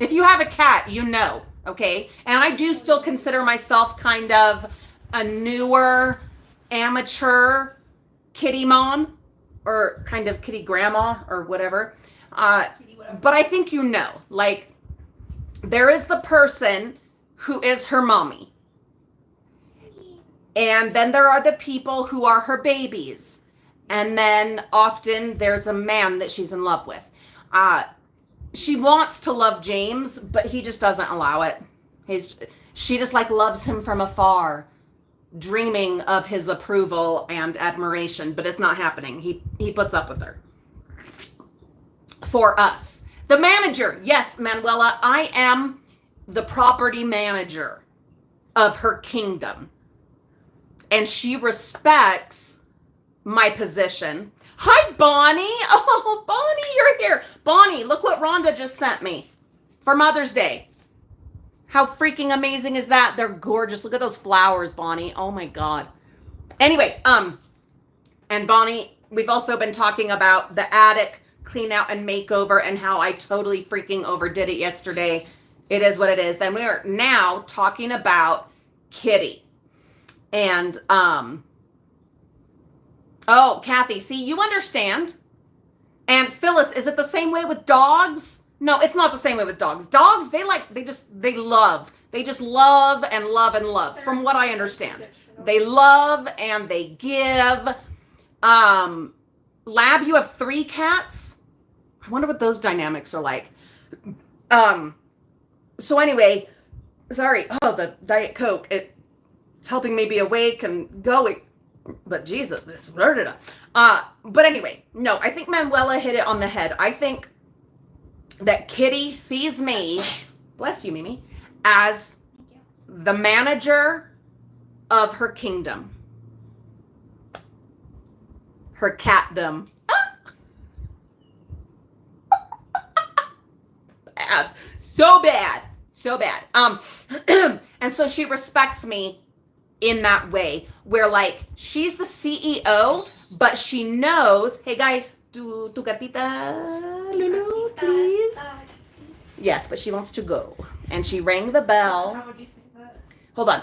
If you have a cat, you know, okay? And I do still consider myself kind of a newer, amateur kitty mom or kind of kitty grandma or whatever. But I think you know, like there is the person who is her mommy. And then there are the people who are her babies. And then often there's a man that she's in love with. She wants to love James, but he just doesn't allow it. She just like loves him from afar, dreaming of his approval and admiration, but it's not happening. He puts up with her. For us. The manager. Yes, Manuela, I am the property manager of her kingdom. And she respects my position. Hi, Bonnie. Oh, Bonnie, you're here. Bonnie, look what Rhonda just sent me for Mother's Day. How freaking amazing is that? They're gorgeous. Look at those flowers, Bonnie. Oh my God. Anyway, and Bonnie, we've also been talking about the attic clean out and makeover and how I totally freaking overdid it yesterday. It is what it is. Then we are now talking about Kitty. And, oh, Kathy, see, you understand. And Phyllis, is it the same way with dogs? No, it's not the same way with dogs. Dogs, they love. They just love and love and love, from what I understand. They love and they give. Lab, you have 3 cats? I wonder what those dynamics are like. So anyway, sorry. Oh, the Diet Coke. It's helping me be awake and going. But Jesus, this hurt it up. But anyway, no, I think Manuela hit it on the head. I think that Kitty sees me, bless you, Mimi, as the manager of her kingdom. Her catdom. Bad. So bad. So bad. And so she respects me in that way, where like she's the CEO, but she knows, hey guys, tu gatita, Lulu, please. Yes, but she wants to go. And she rang the bell. How would you say that? Hold on.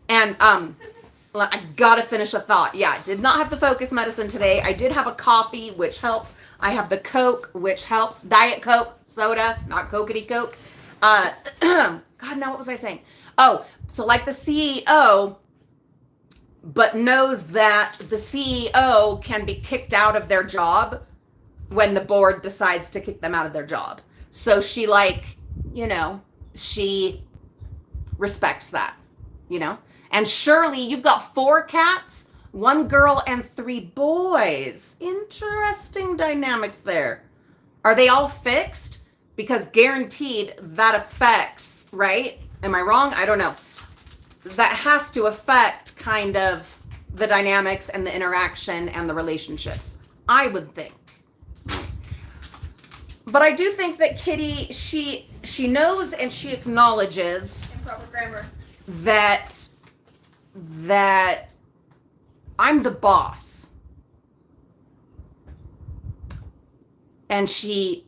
And I gotta finish a thought. Yeah, I did not have the focus medicine today. I did have a coffee, which helps. I have the Coke, which helps. Diet Coke, soda, not Coke-y Coke. God, now what was I saying? Oh, so like the CEO, but knows that the CEO can be kicked out of their job when the board decides to kick them out of their job. So she she respects that, And Shirley, you've got 4 cats, 1 girl and 3 boys. Interesting dynamics there. Are they all fixed? Because guaranteed that affects, right? Am I wrong? I don't know. That has to affect kind of the dynamics and the interaction and the relationships, I would think. But I do think that Kitty, she knows and she acknowledges Improper grammar. that I'm the boss. And she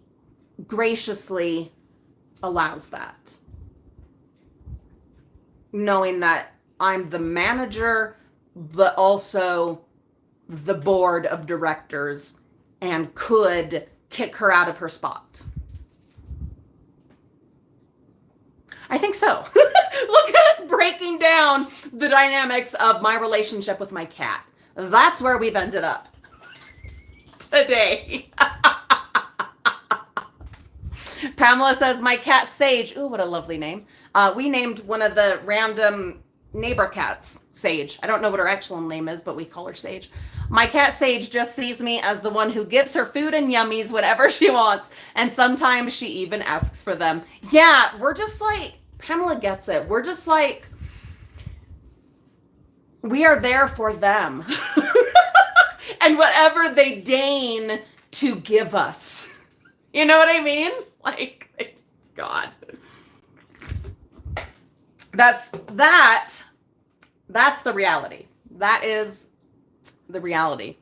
graciously allows that. Knowing that I'm the manager, but also the board of directors and could kick her out of her spot. I think so. Look at us breaking down the dynamics of my relationship with my cat. That's where we've ended up today. Pamela says, my cat Sage. Ooh, what a lovely name. We named one of the random neighbor cats Sage. I don't know what her actual name is, but we call her Sage. My cat Sage just sees me as the one who gives her food and yummies whatever she wants. And sometimes she even asks for them. Yeah, we're just like, Pamela gets it. We're just like, we are there for them. And whatever they deign to give us. You know what I mean? Like, God. That's the reality. That is the reality.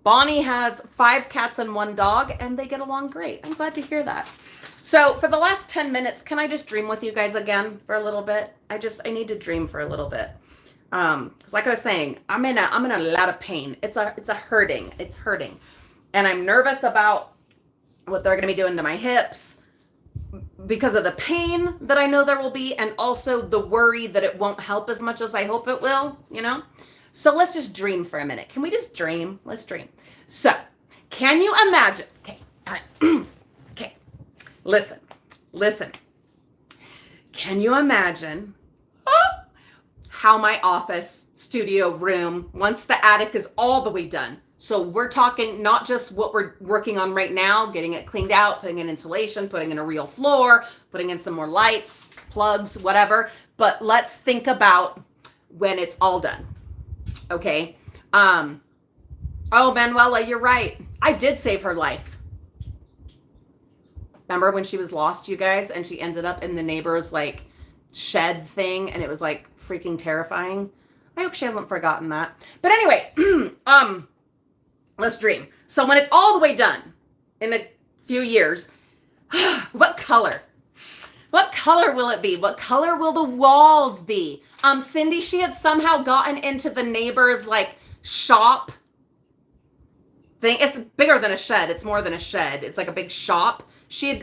Bonnie has 5 cats and 1 dog, and they get along great. I'm glad to hear that. So for the last 10 minutes, can I just dream with you guys again for a little bit? I need to dream for a little bit. Cause like I was saying, I'm in a lot of pain. It's hurting. It's hurting. And I'm nervous about what they're going to be doing to my hips because of the pain that I know there will be, and also the worry that it won't help as much as I hope it will, So let's just dream for a minute. Can we just dream? Let's dream. So can you imagine? Okay. All right. Okay. Listen. Can you imagine how my office studio room, once the attic is all the way done? So we're talking not just what we're working on right now, getting it cleaned out, putting in insulation, putting in a real floor, putting in some more lights, plugs, whatever. But let's think about when it's all done. Okay. Oh, Manuela, you're right. I did save her life. Remember when she was lost, you guys, and she ended up in the neighbor's like shed thing, and it was like freaking terrifying. I hope she hasn't forgotten that. But anyway, let's dream. So when it's all the way done in a few years, what color? What color will it be? What color will the walls be? Cindy, she had somehow gotten into the neighbor's like shop thing. It's bigger than a shed. It's more than a shed. It's like a big shop.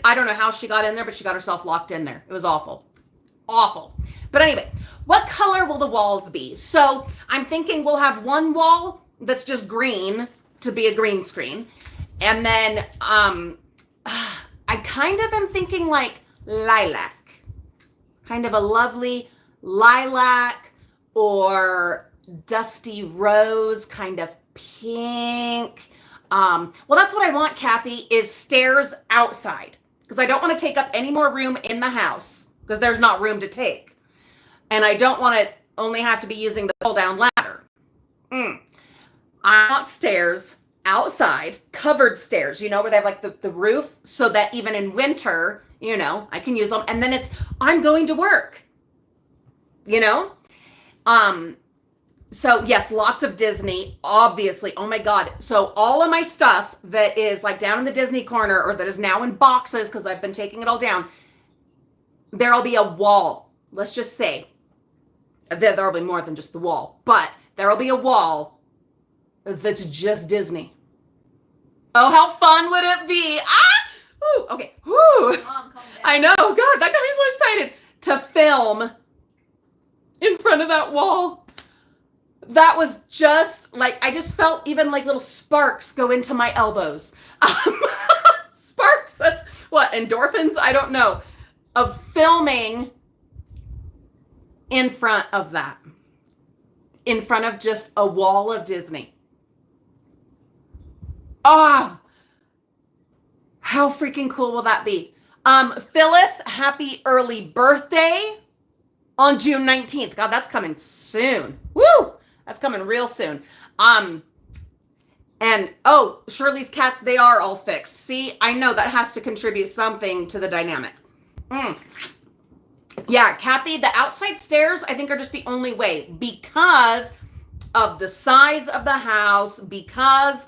I don't know how she got in there, but she got herself locked in there. It was awful. Awful. But anyway, what color will the walls be? So I'm thinking we'll have one wall that's just green to be a green screen. And then I kind of am thinking like lilac. Kind of a lovely lilac or dusty rose, kind of pink. Well, that's what I want, Kathy, is stairs outside. Because I don't want to take up any more room in the house. Because there's not room to take. And I don't want to only have to be using the pull-down ladder. I want stairs outside, covered stairs, you know, where they have like the roof, so that even in winter, you know, I can use them. And then I'm going to work, you know? So yes, lots of Disney, obviously. Oh my God. So all of my stuff that is like down in the Disney corner, or that is now in boxes, because I've been taking it all down, there'll be a wall. Let's just say there'll be more than just the wall, but there'll be a wall that's just Disney. Oh, how fun would it be? Ooh, okay. Woo. I know. God, that got me so excited to film in front of that wall. That was just like, I just felt even like little sparks go into my elbows. Sparks of what? Endorphins? I don't know. Of filming in front of that. In front of just a wall of Disney. How freaking cool will that be? Phyllis, happy early birthday on June 19th. God, that's coming soon. Woo! That's coming real soon. And Shirley's cats, they are all fixed. See, I know that has to contribute something to the dynamic. Yeah, Kathy, the outside stairs, I think, are just the only way because of the size of the house, because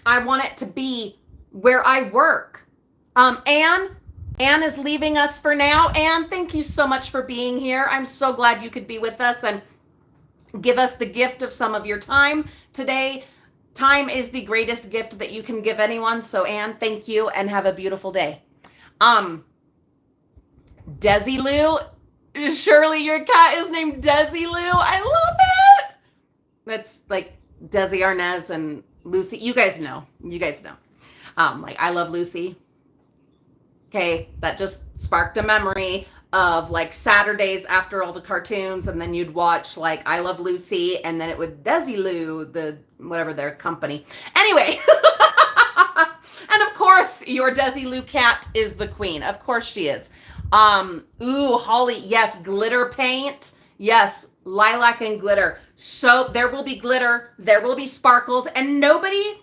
I want it to be where I work. Anne is leaving us for now. Anne, thank you so much for being here. I'm so glad you could be with us and give us the gift of some of your time today. Time is the greatest gift that you can give anyone. So Anne, thank you and have a beautiful day. Desi-Lou, Shirley, your cat is named Desi-Lou. I love it. That's like Desi Arnaz and Lucy. You guys know. Like I Love Lucy. Okay, that just sparked a memory of like Saturdays after all the cartoons, and then you'd watch like I Love Lucy, and then it would Desi-Lou, the whatever their company. Anyway, and of course your Desi-Lou cat is the queen. Of course she is. Holly, yes, glitter paint. Yes, lilac and glitter. So there will be glitter, there will be sparkles, and nobody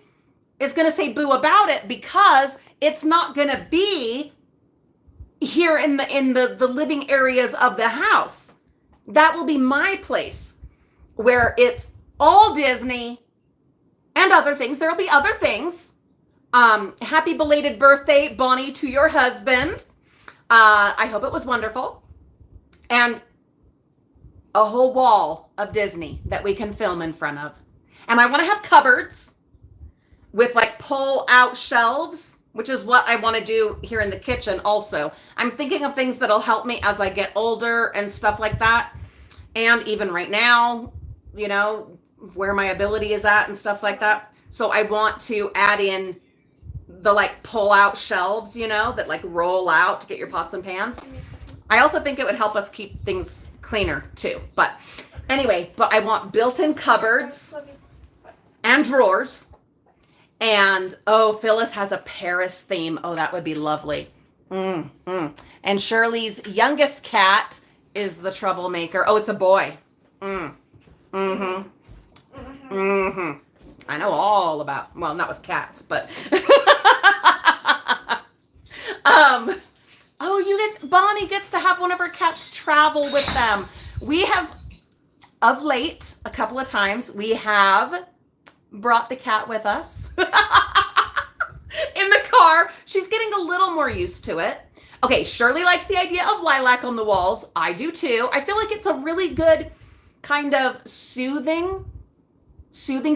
is going to say boo about it because it's not going to be here in the living areas of the house. That will be my place where it's all Disney and other things. There'll be other things. Happy belated birthday, Bonnie, to your husband. I hope it was wonderful. And a whole wall of Disney that we can film in front of. And I want to have cupboards with like pull out shelves, which is what I want to do here in the kitchen also. I'm thinking of things that'll help me as I get older and stuff like that. And even right now, you know, where my ability is at and stuff like that. So I want to add in the like pull out shelves, you know, that like roll out to get your pots and pans. I also think it would help us keep things cleaner too. But anyway, but I want built-in cupboards and drawers. And oh, Phyllis has a Paris theme. Oh, that would be lovely. And Shirley's youngest cat is the troublemaker. Oh, it's a boy. I know all about, well, not with cats, but Bonnie gets to have one of her cats travel with them. We have, of late, a couple of times, we have brought the cat with us in the car. She's getting a little more used to it. Okay, Shirley likes the idea of lilac on the walls. I do too. I feel like it's a really good kind of soothing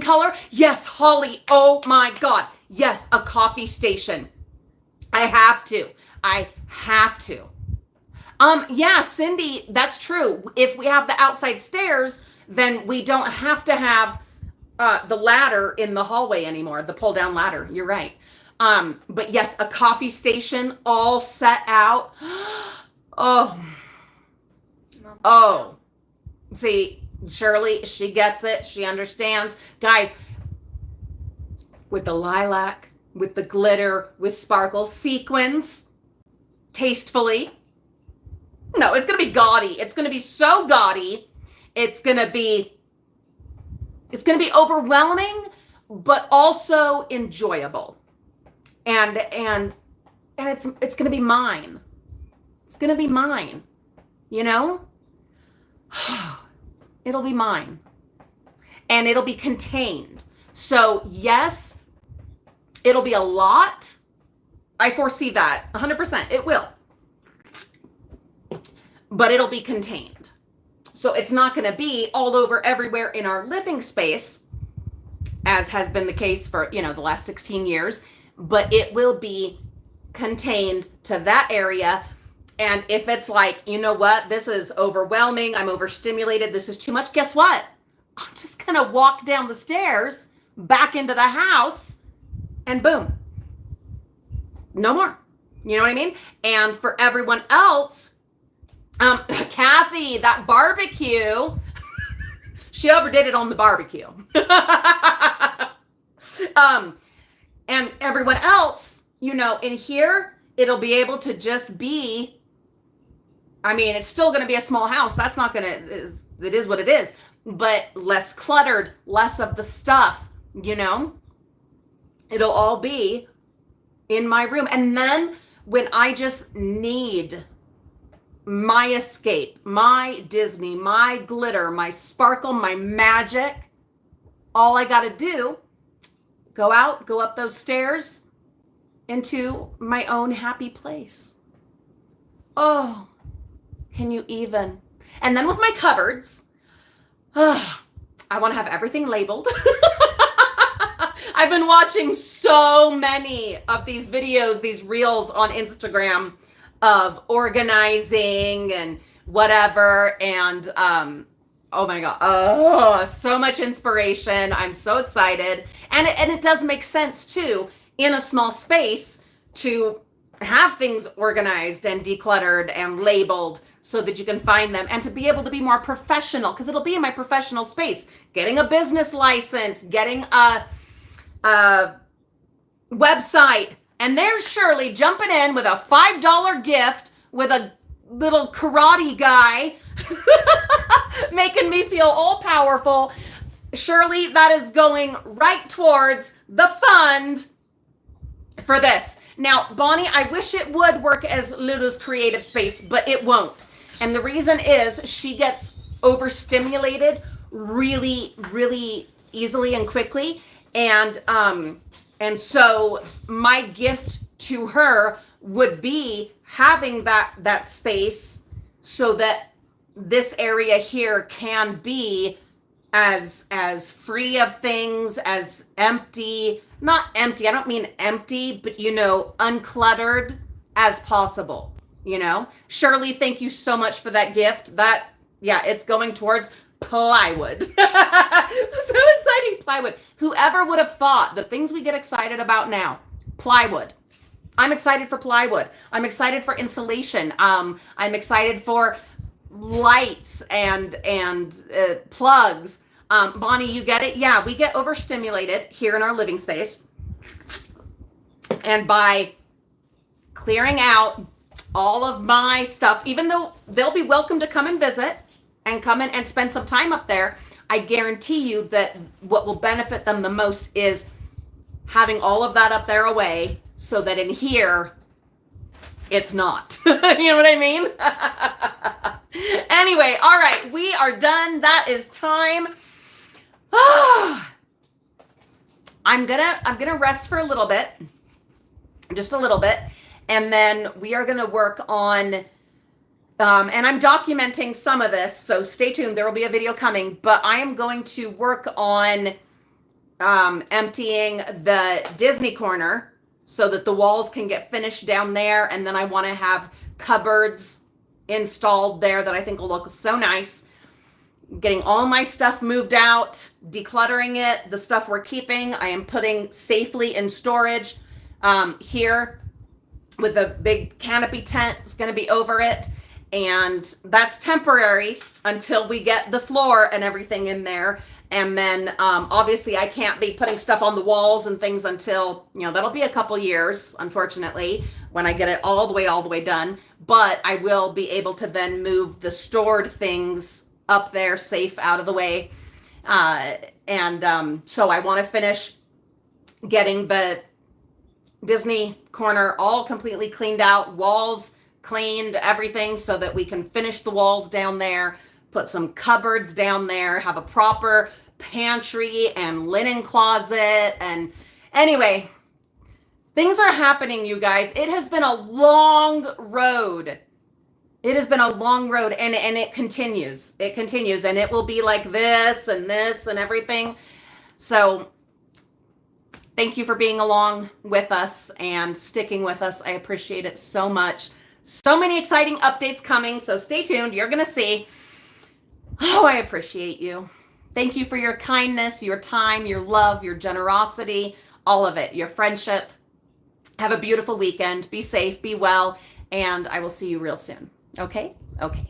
color. Yes, Holly. Oh my God. Yes, a coffee station. I have to. Yeah, Cindy, that's true. If we have the outside stairs, then we don't have to have the ladder in the hallway anymore, the pull down ladder. You're right. But yes, a coffee station all set out. Oh, see, Shirley, she gets it. She understands. Guys, with the lilac, with the glitter, with sparkles, sequins, tastefully. No, it's going to be gaudy. It's going to be so gaudy. It's going to be overwhelming, but also enjoyable. And it's going to be mine. It's going to be mine. You know? It'll be mine. And it'll be contained. So, yes, it'll be a lot. I foresee that 100%. It will. But it'll be contained. So it's not going to be all over everywhere in our living space, as has been the case for, the last 16 years. But it will be contained to that area. And if it's like, you know what, this is overwhelming, I'm overstimulated, this is too much, guess what? I'm just going to walk down the stairs, back into the house, and boom. No more. You know what I mean? And for everyone else, Kathy, that barbecue, she overdid it on the barbecue. And everyone else, in here, it'll be able to just be, it's still going to be a small house. That's not going to, it is what it is, but less cluttered, less of the stuff, it'll all be in my room. And then when I just need my escape, my Disney, my glitter, my sparkle, my magic, all I got to do, go up those stairs into my own happy place. Oh, can you even? And then with my cupboards, I want to have everything labeled. I've been watching so many of these videos, these reels on Instagram of organizing and whatever. And oh my God, so much inspiration. I'm so excited. And it does make sense too, in a small space, to have things organized and decluttered and labeled so that you can find them, and to be able to be more professional, because it'll be in my professional space. Getting a business license, getting a website, and there's Shirley jumping in with a $5 gift with a little karate guy making me feel all powerful. Shirley, that is going right towards the fund for this. Now, Bonnie, I wish it would work as Lulu's creative space, but it won't. And the reason is she gets overstimulated really, really easily and quickly. And so my gift to her would be having that space so that this area here can be as free of things, as empty, not empty, I don't mean empty, but uncluttered as possible. Shirley, thank you so much for that gift. It's going towards plywood. So exciting, plywood. Whoever would have thought the things we get excited about now, plywood. I'm excited for plywood. I'm excited for insulation. I'm excited for lights and plugs. Bonnie, you get it? Yeah, we get overstimulated here in our living space. And by clearing out all of my stuff, even though they'll be welcome to come and visit and come in and spend some time up there, I guarantee you that what will benefit them the most is having all of that up there away so that in here, it's not. You know what I mean? Anyway, all right, we are done. That is time. I'm gonna rest for a little bit, just a little bit, and then we are gonna work on, and I'm documenting some of this, so stay tuned. There will be a video coming, but I am going to work on emptying the Disney corner so that the walls can get finished down there, and then I want to have cupboards installed there that I think will look so nice. Getting all my stuff moved out, decluttering it, the stuff we're keeping, I am putting safely in storage here with a big canopy tent. It's going to be over it, and that's temporary until we get the floor and everything in there. And then obviously I can't be putting stuff on the walls and things until, that'll be a couple years, unfortunately, when I get it all the way done. But I will be able to then move the stored things up there safe out of the way. So I want to finish getting the Disney corner all completely cleaned out, walls cleaned, everything, so that we can finish the walls down there, put some cupboards down there, have a proper pantry and linen closet. And anyway, things are happening, you guys. It has been a long road. It has been a long road, and it continues. It continues, and it will be like this and everything. So thank you for being along with us and sticking with us. I appreciate it so much. So many exciting updates coming, so stay tuned. You're going to see. Oh, I appreciate you. Thank you for your kindness, your time, your love, your generosity, all of it, your friendship. Have a beautiful weekend. Be safe, be well, and I will see you real soon. Okay? Okay.